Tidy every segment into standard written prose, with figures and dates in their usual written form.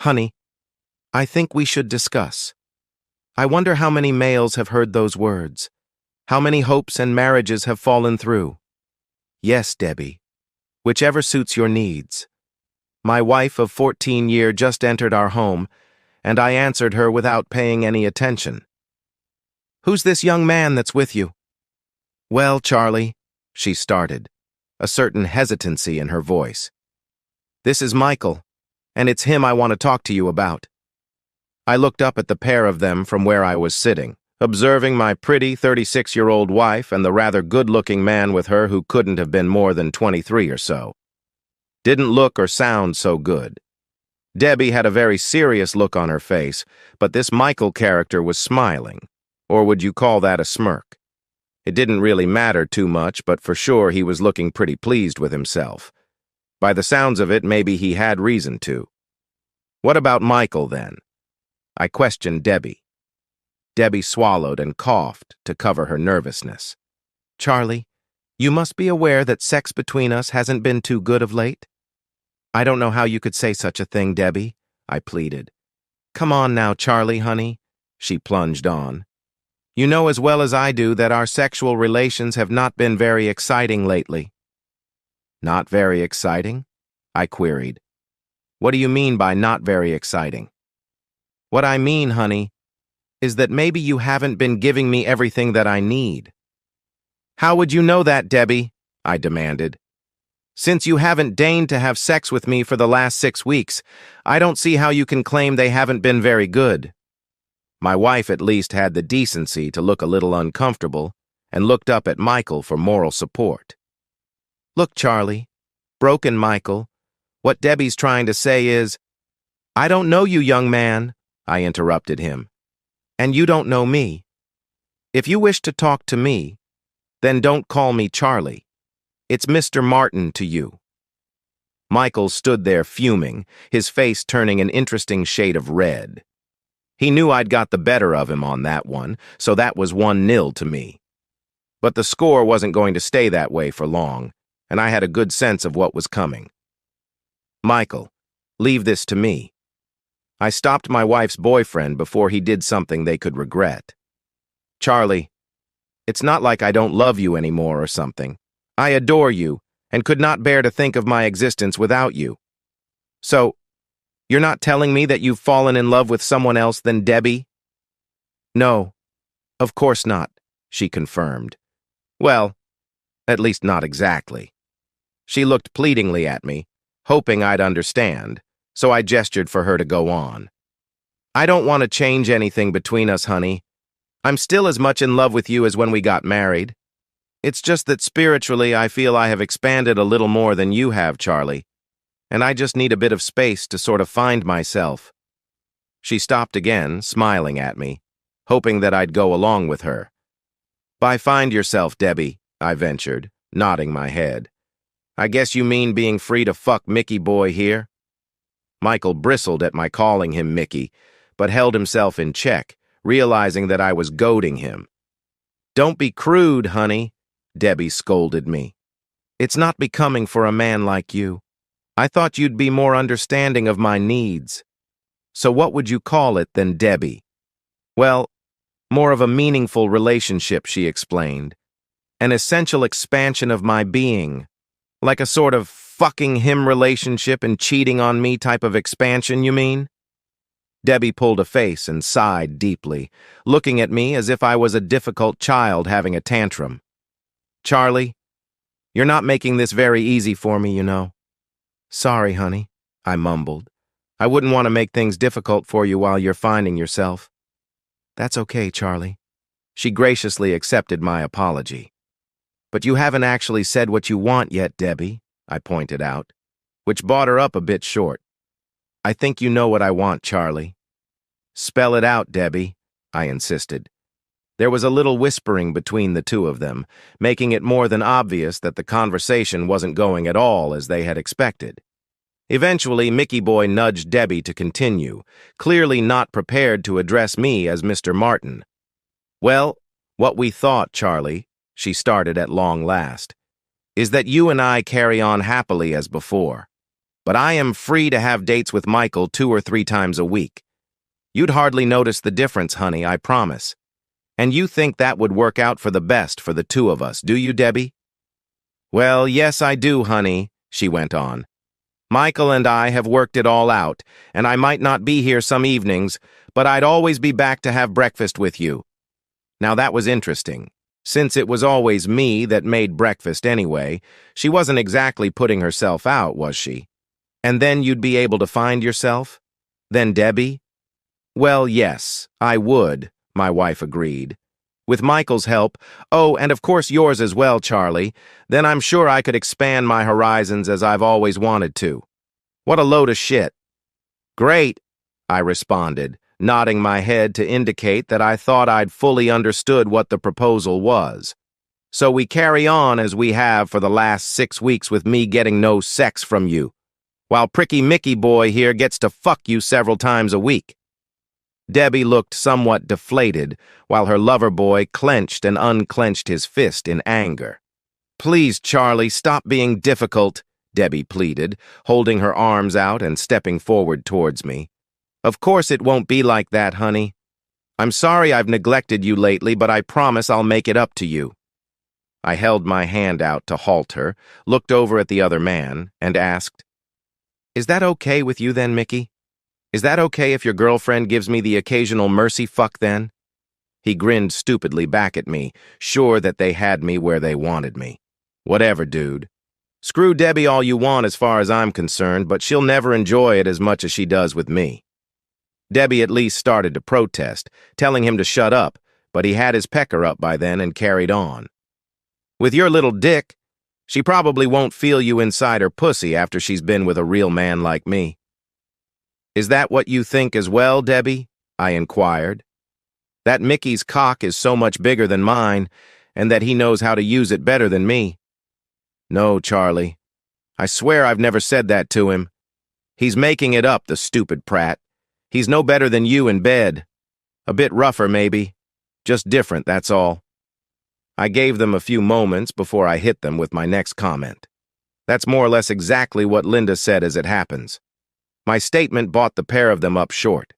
Honey, I think we should discuss. I wonder how many males have heard those words. How many hopes and marriages have fallen through? Yes, Debbie. Whichever suits your needs. My wife of 14 years just entered our home, and I answered her without paying any attention. Who's this young man that's with you? Well, Charlie, she started, a certain hesitancy in her voice. This is Michael, and it's him I want to talk to you about. I looked up at the pair of them from where I was sitting, observing my pretty 36-year-old wife and the rather good-looking man with her who couldn't have been more than 23 or so. Didn't look or sound so good. Debbie had a very serious look on her face, but this Michael character was smiling. Or would you call that a smirk? It didn't really matter too much, but for sure he was looking pretty pleased with himself. By the sounds of it, maybe he had reason to. What about Michael, then? I questioned Debbie. Debbie swallowed and coughed to cover her nervousness. Charlie, you must be aware that sex between us hasn't been too good of late. I don't know how you could say such a thing, Debbie, I pleaded. Come on now, Charlie, honey, she plunged on. You know as well as I do that our sexual relations have not been very exciting lately. Not very exciting? I queried. What do you mean by not very exciting? What I mean, honey, is that maybe you haven't been giving me everything that I need. How would you know that, Debbie? I demanded. Since you haven't deigned to have sex with me for the last 6 weeks, I don't see how you can claim they haven't been very good. My wife at least had the decency to look a little uncomfortable and looked up at Michael for moral support. Look, Charlie, broken Michael, what Debbie's trying to say is, I don't know you, young man, I interrupted him, and you don't know me. If you wish to talk to me, then don't call me Charlie. It's Mr. Martin to you. Michael stood there fuming, his face turning an interesting shade of red. He knew I'd got the better of him on that one, so that was 1-0 to me. But the score wasn't going to stay that way for long, and I had a good sense of what was coming. Michael, leave this to me. I stopped my wife's boyfriend before he did something they could regret. Charlie, it's not like I don't love you anymore or something. I adore you and could not bear to think of my existence without you. So, you're not telling me that you've fallen in love with someone else than Debbie? No, of course not, she confirmed. Well, at least not exactly. She looked pleadingly at me, hoping I'd understand, so I gestured for her to go on. I don't want to change anything between us, honey. I'm still as much in love with you as when we got married. It's just that spiritually I feel I have expanded a little more than you have, Charlie, and I just need a bit of space to sort of find myself. She stopped again, smiling at me, hoping that I'd go along with her. By find yourself, Debbie, I ventured, nodding my head. I guess you mean being free to fuck Mickey boy here? Michael bristled at my calling him Mickey, but held himself in check, realizing that I was goading him. Don't be crude, honey, Debbie scolded me. It's not becoming for a man like you. I thought you'd be more understanding of my needs. So what would you call it then, Debbie? Well, more of a meaningful relationship, she explained. An essential expansion of my being. Like a sort of fucking him relationship and cheating on me type of expansion, you mean? Debbie pulled a face and sighed deeply, looking at me as if I was a difficult child having a tantrum. Charlie, you're not making this very easy for me, you know. Sorry, honey, I mumbled. I wouldn't want to make things difficult for you while you're finding yourself. That's okay, Charlie. She graciously accepted my apology. But you haven't actually said what you want yet, Debbie, I pointed out, which brought her up a bit short. I think you know what I want, Charlie. Spell it out, Debbie, I insisted. There was a little whispering between the two of them, making it more than obvious that the conversation wasn't going at all as they had expected. Eventually, Mickey Boy nudged Debbie to continue, clearly not prepared to address me as Mr. Martin. Well, what we thought, Charlie, she started at long last, is that you and I carry on happily as before. But I am free to have dates with Michael 2 or 3 times a week. You'd hardly notice the difference, honey, I promise. And you think that would work out for the best for the two of us, do you, Debbie? Well, yes, I do, honey, she went on. Michael and I have worked it all out, and I might not be here some evenings, but I'd always be back to have breakfast with you. Now that was interesting. Since it was always me that made breakfast anyway, she wasn't exactly putting herself out, was she? And then you'd be able to find yourself? Then Debbie? Well, yes, I would, my wife agreed. With Michael's help, oh, and of course yours as well, Charlie, then I'm sure I could expand my horizons as I've always wanted to. What a load of shit. Great, I responded, nodding my head to indicate that I thought I'd fully understood what the proposal was. So we carry on as we have for the last 6 weeks with me getting no sex from you, while pricky Mickey boy here gets to fuck you several times a week. Debbie looked somewhat deflated, while her lover boy clenched and unclenched his fist in anger. Please, Charlie, stop being difficult, Debbie pleaded, holding her arms out and stepping forward towards me. Of course it won't be like that, honey. I'm sorry I've neglected you lately, but I promise I'll make it up to you. I held my hand out to halt her, looked over at the other man, and asked, Is that okay with you then, Mickey? Is that okay if your girlfriend gives me the occasional mercy fuck then? He grinned stupidly back at me, sure that they had me where they wanted me. Whatever, dude. Screw Debbie all you want as far as I'm concerned, but she'll never enjoy it as much as she does with me. Debbie at least started to protest, telling him to shut up, but he had his pecker up by then and carried on. With your little dick, she probably won't feel you inside her pussy after she's been with a real man like me. Is that what you think as well, Debbie? I inquired. That Mickey's cock is so much bigger than mine, and that he knows how to use it better than me. No, Charlie. I swear I've never said that to him. He's making it up, the stupid prat. He's no better than you in bed. A bit rougher, maybe. Just different, that's all. I gave them a few moments before I hit them with my next comment. That's more or less exactly what Linda said as it happens. My statement brought the pair of them up short.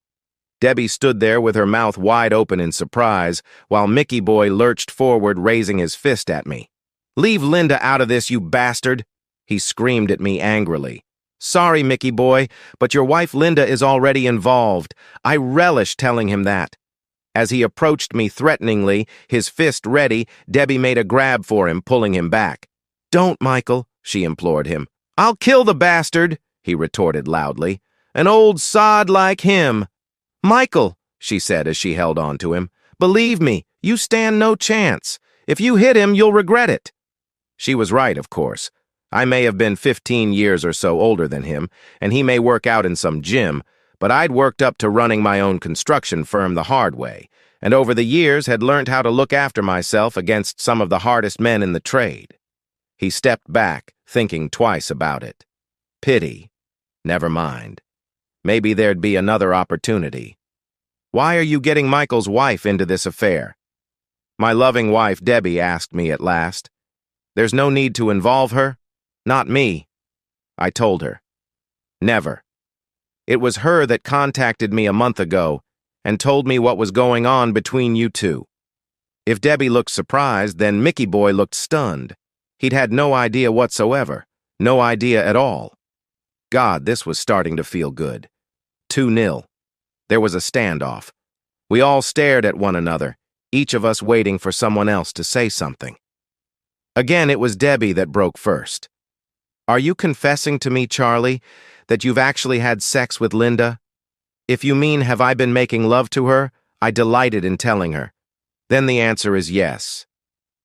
Debbie stood there with her mouth wide open in surprise, while Mickey boy lurched forward, raising his fist at me. Leave Linda out of this, you bastard! He screamed at me angrily. Sorry, Mickey boy, but your wife Linda is already involved. I relish telling him that. As he approached me threateningly, his fist ready, Debbie made a grab for him, pulling him back. Don't, Michael, she implored him. I'll kill the bastard, he retorted loudly. An old sod like him. Michael, she said as she held on to him, believe me, you stand no chance. If you hit him, you'll regret it. She was right, of course. I may have been 15 years or so older than him, and he may work out in some gym, but I'd worked up to running my own construction firm the hard way, and over the years had learned how to look after myself against some of the hardest men in the trade. He stepped back, thinking twice about it. Pity. Never mind. Maybe there'd be another opportunity. Why are you getting Michael's wife into this affair? My loving wife, Debbie, asked me at last. There's no need to involve her? Not me. I told her. Never. It was her that contacted me a month ago and told me what was going on between you two. If Debbie looked surprised, then Mickey boy looked stunned. He'd had no idea whatsoever. No idea at all. God, this was starting to feel good. 2-0. There was a standoff. We all stared at one another, each of us waiting for someone else to say something. Again, it was Debbie that broke first. Are you confessing to me, Charlie, that you've actually had sex with Linda? If you mean have I been making love to her, I delighted in telling her. Then the answer is yes.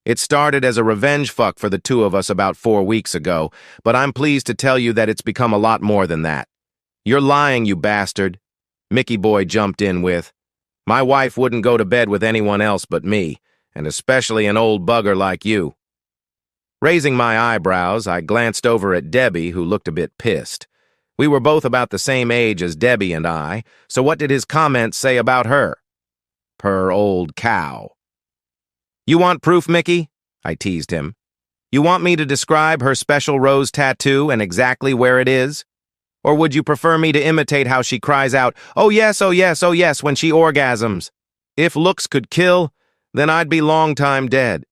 It started as a revenge fuck for the two of us about 4 weeks ago, but I'm pleased to tell you that it's become a lot more than that. You're lying, you bastard, Mickey boy jumped in with. My wife wouldn't go to bed with anyone else but me, and especially an old bugger like you. Raising my eyebrows, I glanced over at Debbie, who looked a bit pissed. We were both about the same age as Debbie and I, so what did his comments say about her? Per old cow. You want proof, Mickey? I teased him. You want me to describe her special rose tattoo and exactly where it is? Or would you prefer me to imitate how she cries out, "Oh yes, oh yes, oh yes," when she orgasms? If looks could kill, then I'd be long time dead.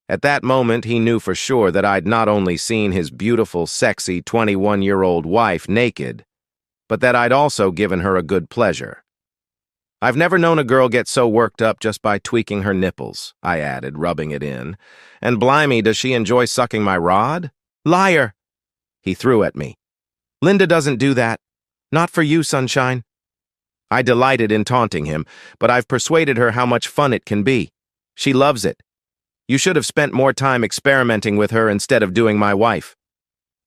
At that moment, he knew for sure that I'd not only seen his beautiful, sexy 21-year-old wife naked, but that I'd also given her a good pleasure. I've never known a girl get so worked up just by tweaking her nipples, I added, rubbing it in. And blimey, does she enjoy sucking my rod? Liar! He threw at me. Linda doesn't do that. Not for you, sunshine. I delighted in taunting him, but I've persuaded her how much fun it can be. She loves it. You should have spent more time experimenting with her instead of doing my wife.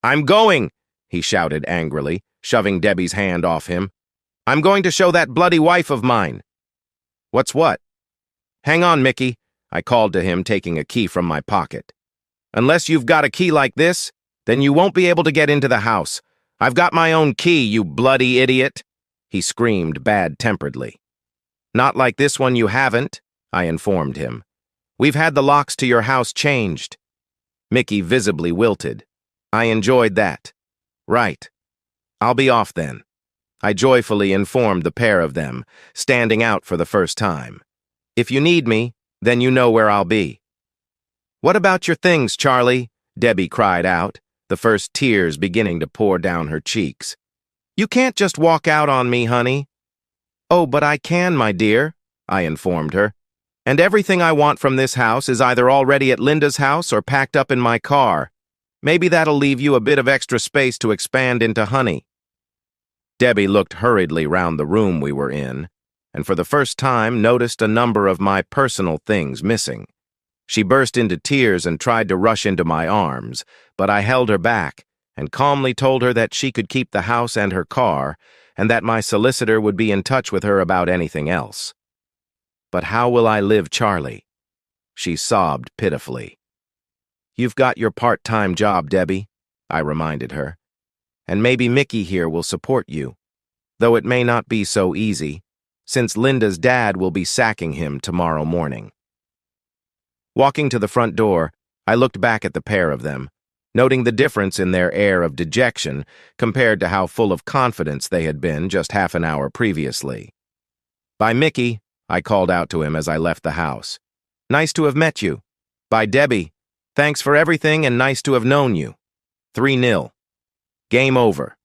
I'm going, he shouted angrily, shoving Debbie's hand off him. I'm going to show that bloody wife of mine. What's what? Hang on, Mickey, I called to him, taking a key from my pocket. Unless you've got a key like this, then you won't be able to get into the house. I've got my own key, you bloody idiot, he screamed bad-temperedly. Not like this one you haven't, I informed him. We've had the locks to your house changed. Mickey visibly wilted. I enjoyed that. Right. I'll be off then. I joyfully informed the pair of them, standing out for the first time. If you need me, then you know where I'll be. What about your things, Charlie? Debbie cried out, the first tears beginning to pour down her cheeks. You can't just walk out on me, honey. Oh, but I can, my dear, I informed her. And everything I want from this house is either already at Linda's house or packed up in my car. Maybe that'll leave you a bit of extra space to expand into honey. Debbie looked hurriedly round the room we were in, and for the first time noticed a number of my personal things missing. She burst into tears and tried to rush into my arms, but I held her back and calmly told her that she could keep the house and her car, and that my solicitor would be in touch with her about anything else. But how will I live, Charlie? She sobbed pitifully. You've got your part-time job, Debbie, I reminded her. And maybe Mickey here will support you, though it may not be so easy, since Linda's dad will be sacking him tomorrow morning. Walking to the front door, I looked back at the pair of them, noting the difference in their air of dejection compared to how full of confidence they had been just half an hour previously. By Mickey, I called out to him as I left the house. Nice to have met you. By Debbie, thanks for everything and nice to have known you. 3-0. Game over.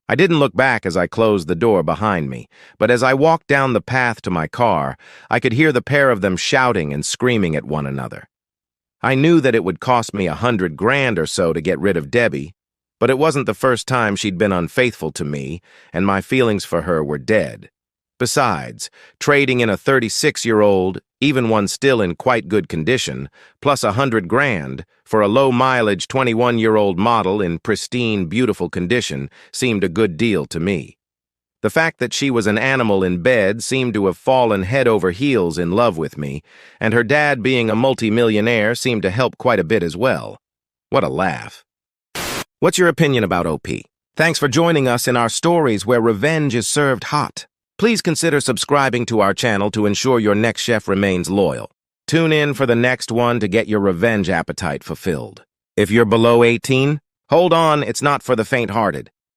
I didn't look back as I closed the door behind me, but as I walked down the path to my car, I could hear the pair of them shouting and screaming at one another. I knew that it would cost me $100,000 or so to get rid of Debbie, but it wasn't the first time she'd been unfaithful to me, and my feelings for her were dead. Besides, trading in a 36-year-old, even one still in quite good condition, plus $100,000 for a low-mileage 21-year-old model in pristine, beautiful condition seemed a good deal to me. The fact that she was an animal in bed seemed to have fallen head over heels in love with me, and her dad being a multimillionaire seemed to help quite a bit as well. What a laugh. What's your opinion about OP? Thanks for joining us in our stories where revenge is served hot. Please consider subscribing to our channel to ensure your next chef remains loyal. Tune in for the next one to get your revenge appetite fulfilled. If you're below 18, hold on, it's not for the faint-hearted.